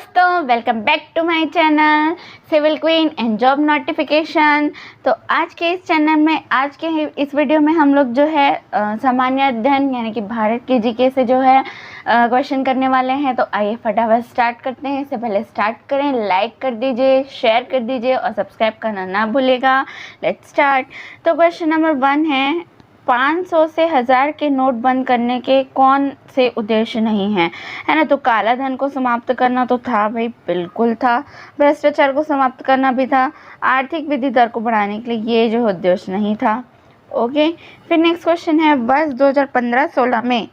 दोस्तों, welcome back to my channel civil queen and job notification. तो आज के इस चैनल में आज के इस वीडियो में हम लोग जो है सामान्य अध्ययन यानी कि भारत के जीके से जो है क्वेश्चन करने वाले हैं। तो आइए फटाफट स्टार्ट करते हैं। इससे पहले स्टार्ट करें, लाइक कर दीजिए, शेयर कर दीजिए और सब्सक्राइब करना ना भूलिएगा। Let's start. तो क्वेश्चन नंबर 1 है, 500 से 1000 के नोट बंद करने के कौन से उद्देश्य नहीं है, है ना। तो काला धन को समाप्त करना तो था भाई, बिल्कुल था। भ्रष्टाचार को समाप्त करना भी था। आर्थिक वृद्धि दर को बढ़ाने के लिए ये जो उद्देश्य नहीं था। ओके, फिर नेक्स्ट क्वेश्चन है, वर्ष 2015-16 में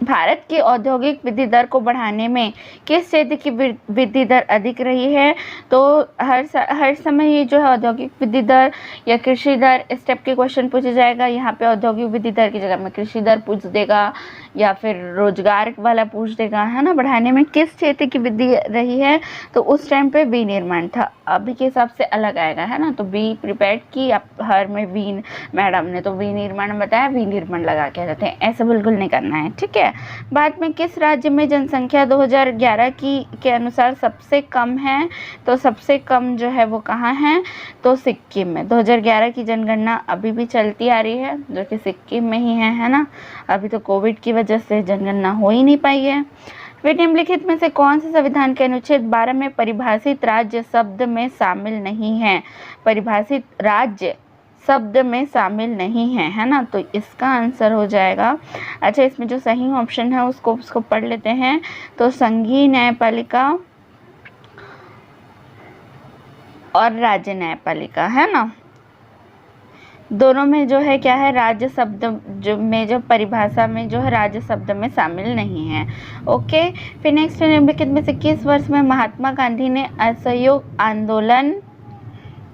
भारत की औद्योगिक वृद्धि दर को बढ़ाने में किस क्षेत्र की वृद्धि दर अधिक रही है। तो हर समय ये जो है औद्योगिक वृद्धि दर या कृषि दर, इस टाइप के क्वेश्चन पूछा जाएगा। यहाँ पे औद्योगिक वृद्धि दर की जगह में कृषि दर पूछ देगा या फिर रोजगार वाला पूछ देगा, है ना। बढ़ाने में किस क्षेत्र की वृद्धि रही है, तो उस टाइम पे विनिर्माण था। अभी के हिसाब से अलग आएगा, है ना। तो बी प्रिपेयर्ड की हर में मैडम ने तो विनिर्माण बताया, विनिर्माण लगा के रहते हैं, ऐसा बिल्कुल नहीं करना है, ठीक है। भारत में किस राज्य में जनसंख्या 2011 के अनुसार सबसे कम है। तो सबसे कम जो है वो कहाँ है, तो सिक्किम में। 2011 की जनगणना अभी भी चलती आ रही है, जो कि सिक्किम में ही है ना। अभी तो कोविड की वजह से जनगणना हो ही नहीं पाई है। फिर निम्नलिखित में से कौन से संविधान के अनुच्छेद 12 में परिभाषित राज्य शब्द में शामिल नहीं है। परिभाषित राज्य शब्द में शामिल नहीं है ना। तो इसका आंसर हो जाएगा, अच्छा इसमें जो सही ऑप्शन है उसको पढ़ लेते हैं। तो संघीय न्यायपालिका और राज्य न्यायपालिका, है ना। दोनों में जो है क्या है, राज्य शब्द जो परिभाषा में जो है राज्य शब्द में शामिल नहीं है। ओके, फिर नेक्स्ट निम्नलिखित में से किस वर्ष में महात्मा गांधी ने असहयोग आंदोलन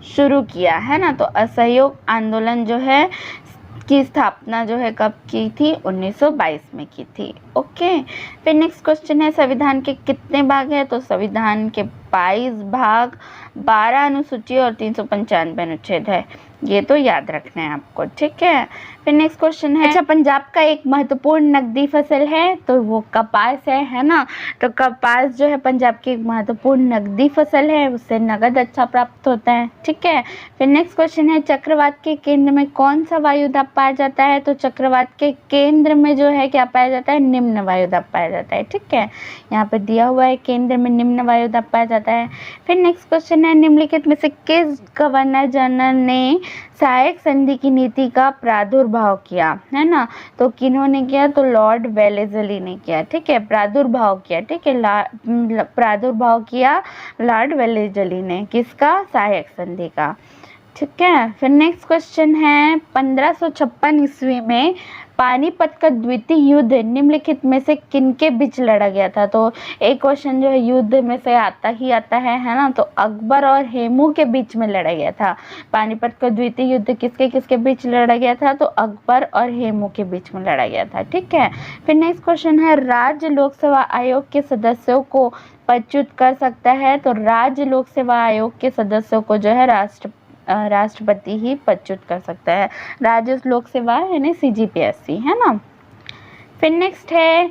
शुरू किया, है ना। तो असहयोग आंदोलन जो है की स्थापना जो है कब की थी, 1922 में की थी। ओके, फिर नेक्स्ट क्वेश्चन है, संविधान के कितने भाग है। तो संविधान के 22 भाग, 12 अनुसूची और 395 अनुच्छेद है। ये तो याद रखना है आपको, ठीक है। फिर नेक्स्ट क्वेश्चन है, अच्छा पंजाब का एक महत्वपूर्ण नकदी फसल है, तो वो कपास है ना। तो कपास जो है पंजाब की एक महत्वपूर्ण नकदी फसल है, उससे नगद अच्छा प्राप्त होता है, ठीक है। फिर नेक्स्ट क्वेश्चन है, चक्रवात के केंद्र में कौन सा वायुदाब पाया जाता है। तो चक्रवात के केंद्र में जो है क्या पाया जाता है, निम्न वायुदाब पाया जाता है, ठीक है। यहाँ पे दिया हुआ है केंद्र में निम्न वायुदाब पाया जाता है। फिर नेक्स्ट क्वेश्चन है, निम्नलिखित में से किस गवर्नर जनरल ने सहायक संधि की नीति का प्रादुर्भाव किया, है ना। तो किन्होंने किया, तो लॉर्ड वेलेस्ली ने किया, ठीक है। प्रादुर्भाव किया, ठीक है, प्रादुर्भाव किया लॉर्ड वेलेस्ली ने, किसका, सहायक संधि का, ठीक है। फिर नेक्स्ट क्वेश्चन है, 1556 ईस्वी में पानीपत का द्वितीय युद्ध निम्नलिखित में से किनके बीच लड़ा गया था। तो एक क्वेश्चन जो है युद्ध में से आता है ना। तो अकबर और हेमू के बीच में लड़ा गया था। पानीपत का द्वितीय युद्ध किसके बीच लड़ा गया था, तो अकबर और हेमू के बीच में लड़ा गया था, ठीक है। फिर नेक्स्ट क्वेश्चन है, राज्य लोक सेवा आयोग के सदस्यों को पदच्युत कर सकता है। तो राज्य लोक सेवा आयोग के सदस्यों को जो है राष्ट्रपति ही पदच्युत कर सकता है। राज्य लोक सेवा यानी CGPSC, है ना। फिर नेक्स्ट है,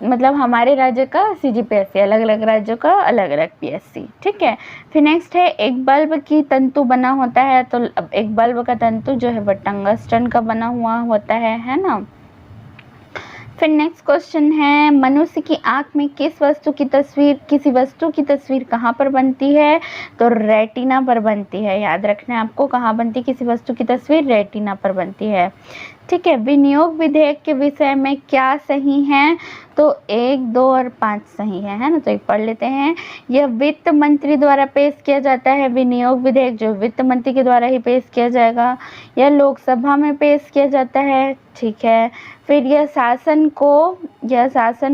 मतलब हमारे राज्य का CGPSC, अलग अलग राज्यों का अलग अलग PSC, ठीक है। फिर नेक्स्ट है, एक बल्ब की तंतु बना होता है। तो एक बल्ब का तंतु जो है वह टंगस्टन का बना हुआ होता है ना। फिर नेक्स्ट क्वेश्चन है, मनुष्य की आंख में किसी वस्तु की तस्वीर कहाँ पर बनती है। तो रेटिना पर बनती है, याद रखना है आपको, कहाँ बनती है किसी वस्तु की तस्वीर, रेटिना पर बनती है, ठीक है। विनियोग विधेयक के विषय में क्या सही है। तो 1, 2 और 5 सही है ना। तो एक पढ़ लेते हैं, यह वित्त मंत्री द्वारा पेश किया जाता है। विनियोग विधेयक जो वित्त मंत्री के द्वारा ही पेश किया जाएगा। यह लोकसभा में पेश किया जाता है, ठीक है। फिर यह शासन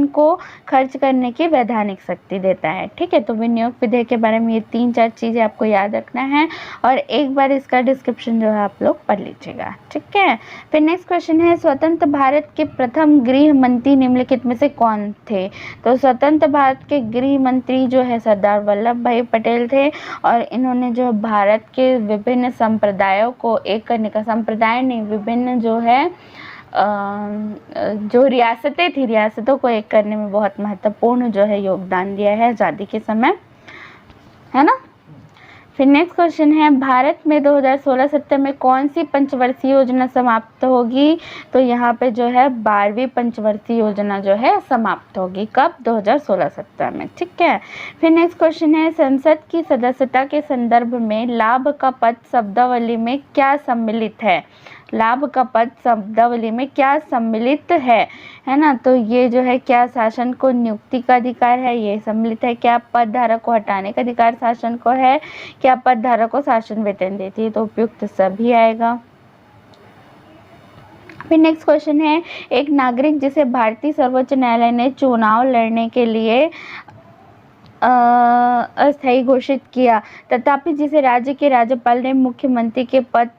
को खर्च करने की वैधानिक शक्ति देता है, ठीक है। तो विनियोग विधेयक के बारे में ये 3-4 चीज़ें आपको याद रखना है और एक बार इसका डिस्क्रिप्शन जो है आप लोग पढ़ लीजिएगा, ठीक है। फिर नेक्स्ट क्वेश्चन है, स्वतंत्र भारत के प्रथम गृह मंत्री निम्नलिखित में से कौन थे। तो स्वतंत्र भारत के गृह मंत्री जो है सरदार वल्लभ भाई पटेल थे और इन्होंने जो भारत के विभिन्न संप्रदायों को एक करने का, संप्रदाय नहीं विभिन्न जो है जो रियासतें थी, रियासतों को एक करने में बहुत महत्वपूर्ण जो है योगदान दिया है आज़ादी के समय, है ना। फिर नेक्स्ट क्वेश्चन है, भारत में 2016-17 में कौन सी पंचवर्षीय योजना समाप्त होगी? तो यहाँ पे जो है 12वीं पंचवर्षीय योजना जो है समाप्त होगी। कब? 2016-17 में, ठीक है। फिर नेक्स्ट क्वेश्चन है, संसद की सदस्यता के संदर्भ में लाभ का पद शब्दावली में क्या सम्मिलित है? लाभ का पद शब्दावली में क्या सम्मिलित है ना। तो ये जो है क्या शासन को नियुक्ति का अधिकार है, ये सम्मिलित है। क्या पद धारक को हटाने का अधिकार शासन को है? क्या पद धारक को शासन वेतन देती है? तो उपयुक्त सभी आएगा। फिर नेक्स्ट क्वेश्चन है, एक नागरिक जिसे भारतीय सर्वोच्च न्यायालय ने चुनाव लड़ने के लिए अस्थायी घोषित किया, तथापि जिसे राज्य के राज्यपाल ने मुख्यमंत्री के पद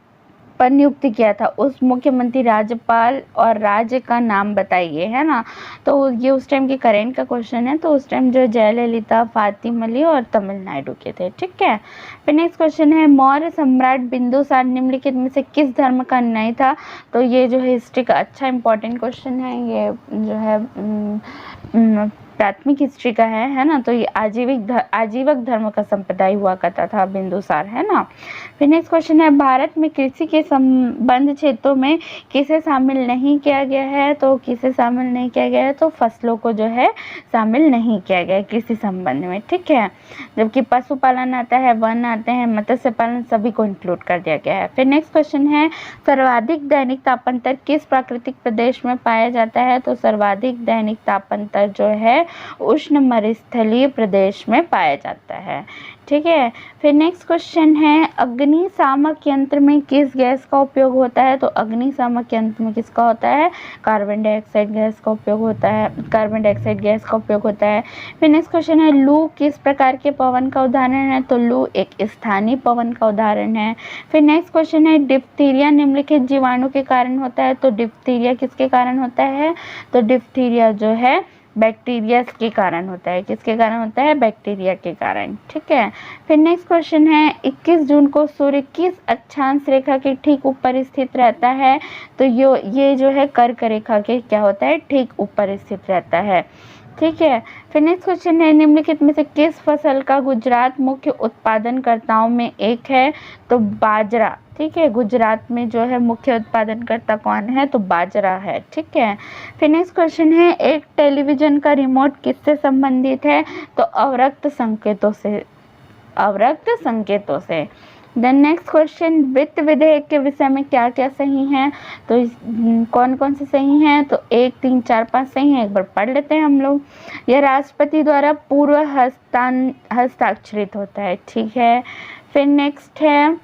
पर नियुक्त किया था, उस मुख्यमंत्री, राज्यपाल और राज्य का नाम बताइए, है ना। तो ये उस टाइम के करेंट का क्वेश्चन है। तो उस टाइम जो जयललिता, फातिमा अली और तमिलनाडु के थे, ठीक है। फिर नेक्स्ट क्वेश्चन है, मौर्य सम्राट बिंदुसार निम्नलिखित में से किस धर्म का अनुयायी था? तो ये जो है हिस्ट्री का अच्छा इंपॉर्टेंट क्वेश्चन है, ये जो है प्राथमिक हिस्ट्री का है ना। तो ये आजीवक धर्म का संप्रदाय हुआ करता था बिंदुसार, है ना। फिर नेक्स्ट क्वेश्चन है, भारत में कृषि के संबंध क्षेत्रों में किसे शामिल नहीं किया गया है? तो किसे शामिल नहीं किया गया है? तो फसलों को जो है शामिल नहीं किया गया है कृषि संबंध में, ठीक है। जबकि पशुपालन आता है, वन आते हैं, मत्स्य पालन, सभी को इंक्लूड कर दिया गया है। फिर नेक्स्ट क्वेश्चन है, सर्वाधिक दैनिक तापांतर किस प्राकृतिक प्रदेश में पाया जाता है? तो सर्वाधिक दैनिक तापांतर जो है उष्ण मरुस्थलीय प्रदेश में पाया जाता है, ठीक है। फिर नेक्स्ट क्वेश्चन है, अग्निशामक यंत्र में किस गैस का उपयोग होता है? तो अग्निशामक यंत्र में किसका होता है? कार्बन डाइऑक्साइड गैस का उपयोग होता है, कार्बन डाइऑक्साइड गैस का उपयोग होता है। फिर नेक्स्ट क्वेश्चन है, लू किस प्रकार के पवन का उदाहरण है? तो लू एक स्थानीय पवन का उदाहरण है। फिर नेक्स्ट क्वेश्चन है, डिप्थीरिया निम्नलिखित जीवाणु के कारण होता है? तो डिप्थीरिया किसके कारण होता है? तो डिप्थीरिया जो है बैक्टीरिया के कारण होता है। किसके कारण होता है? बैक्टीरिया के कारण, ठीक है। फिर नेक्स्ट क्वेश्चन है, 21 जून को सूर्य किस अक्षांश रेखा के ठीक ऊपर स्थित रहता है? तो ये जो है कर्क रेखा के क्या होता है? ठीक ऊपर स्थित रहता है, ठीक है। फिर नेक्स्ट क्वेश्चन है, निम्नलिखित में से किस फसल का गुजरात मुख्य उत्पादनकर्ताओं में एक है? तो बाजरा, ठीक है। गुजरात में जो है मुख्य उत्पादनकर्ता कौन है? तो बाजरा है, ठीक है। फिर नेक्स्ट क्वेश्चन है, एक टेलीविजन का रिमोट किससे संबंधित है? तो अवरक्त संकेतों से, अवरक्त संकेतों से। देन नेक्स्ट क्वेश्चन, वित्त विधेयक के विषय में क्या क्या सही हैं? तो कौन कौन से सही हैं? तो 1, 3, 4, 5 सही हैं। एक बार पढ़ लेते हैं हम लोग। यह राष्ट्रपति द्वारा पूर्व हस्ताक्षरित होता है, ठीक है। फिर नेक्स्ट है,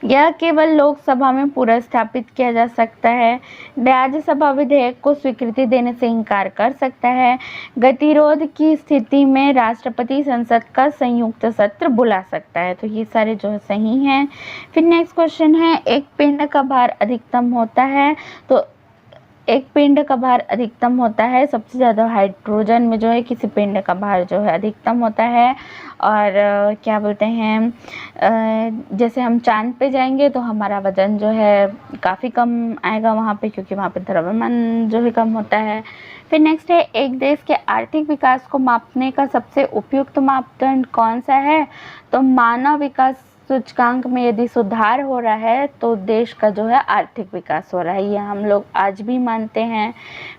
यह केवल लोकसभा में पुनर्स्थापित किया जा सकता है। राज्यसभा विधेयक को स्वीकृति देने से इनकार कर सकता है। गतिरोध की स्थिति में राष्ट्रपति संसद का संयुक्त सत्र बुला सकता है। तो ये सारे जो है सही हैं। फिर नेक्स्ट क्वेश्चन है, एक पिंड का भार अधिकतम होता है? तो एक पिंड का भार अधिकतम होता है, सबसे ज़्यादा हाइड्रोजन में जो है किसी पिंड का भार जो है अधिकतम होता है। और क्या बोलते हैं, जैसे हम चांद पे जाएंगे तो हमारा वजन जो है काफ़ी कम आएगा वहाँ पे, क्योंकि वहाँ पे द्रव्यमान जो है कम होता है। फिर नेक्स्ट है, एक देश के आर्थिक विकास को मापने का सबसे उपयुक्त मापदंड कौन सा है? तो मानव विकास सूचकांक में यदि सुधार हो रहा है तो देश का जो है आर्थिक विकास हो रहा है, ये हम लोग आज भी मानते हैं।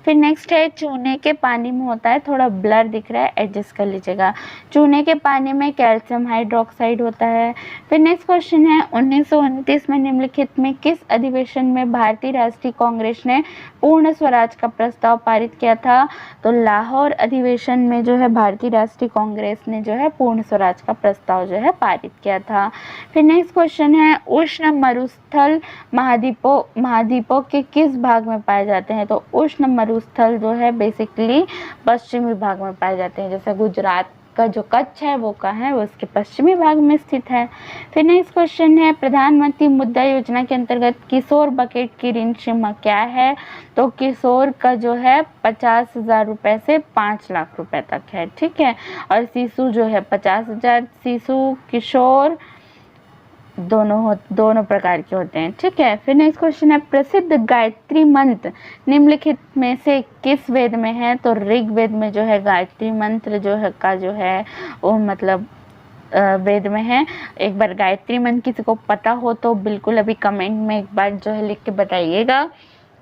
फिर नेक्स्ट है, चूने के पानी में होता है, थोड़ा ब्लर दिख रहा है, एडजस्ट कर लीजिएगा। चूने के पानी में कैल्शियम हाइड्रोक्साइड होता है। फिर नेक्स्ट क्वेश्चन है, 1929 में निम्नलिखित में किस अधिवेशन में भारतीय राष्ट्रीय कांग्रेस ने पूर्ण स्वराज का प्रस्ताव पारित किया था? तो लाहौर अधिवेशन में जो है भारतीय राष्ट्रीय कांग्रेस ने जो है पूर्ण स्वराज का प्रस्ताव जो है पारित किया था। फिर नेक्स्ट क्वेश्चन है, उष्ण मरुस्थल महाद्वीपों के किस भाग में पाए जाते हैं? तो उष्ण मरुस्थल जो है बेसिकली पश्चिमी भाग में पाए जाते हैं। जैसे गुजरात का जो कच्छ है वो कहाँ है? वो उसके पश्चिमी भाग में स्थित है। फिर नेक्स्ट क्वेश्चन है, प्रधानमंत्री मुद्रा योजना के अंतर्गत किशोर बकेट की ऋण सीमा क्या है? तो किशोर का जो है 50,000 रुपये से 5 लाख रुपए तक है, ठीक है। और शिशु जो है 50,000, शिशु किशोर दोनों प्रकार के होते हैं। ठीक है, फिर नेक्स्ट क्वेश्चन है, प्रसिद्ध गायत्री मंत्र निम्नलिखित में से किस वेद में है? तो ऋग्वेद में जो है गायत्री मंत्र जो है वो मतलब वेद में है। एक बार गायत्री मंत्र किसी को पता हो तो बिल्कुल अभी कमेंट में एक बार जो है लिख के बताइएगा।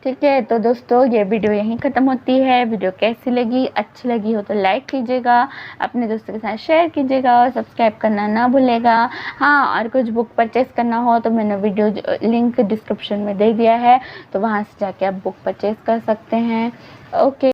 ठीक है, तो दोस्तों ये वीडियो यहीं ख़त्म होती है। वीडियो कैसी लगी, अच्छी लगी हो तो लाइक कीजिएगा, अपने दोस्तों के साथ शेयर कीजिएगा और सब्सक्राइब करना ना भूलेगा। हाँ, और कुछ बुक परचेज़ करना हो तो मैंने वीडियो लिंक डिस्क्रिप्शन में दे दिया है, तो वहाँ से जाके आप बुक परचेज़ कर सकते हैं। ओके।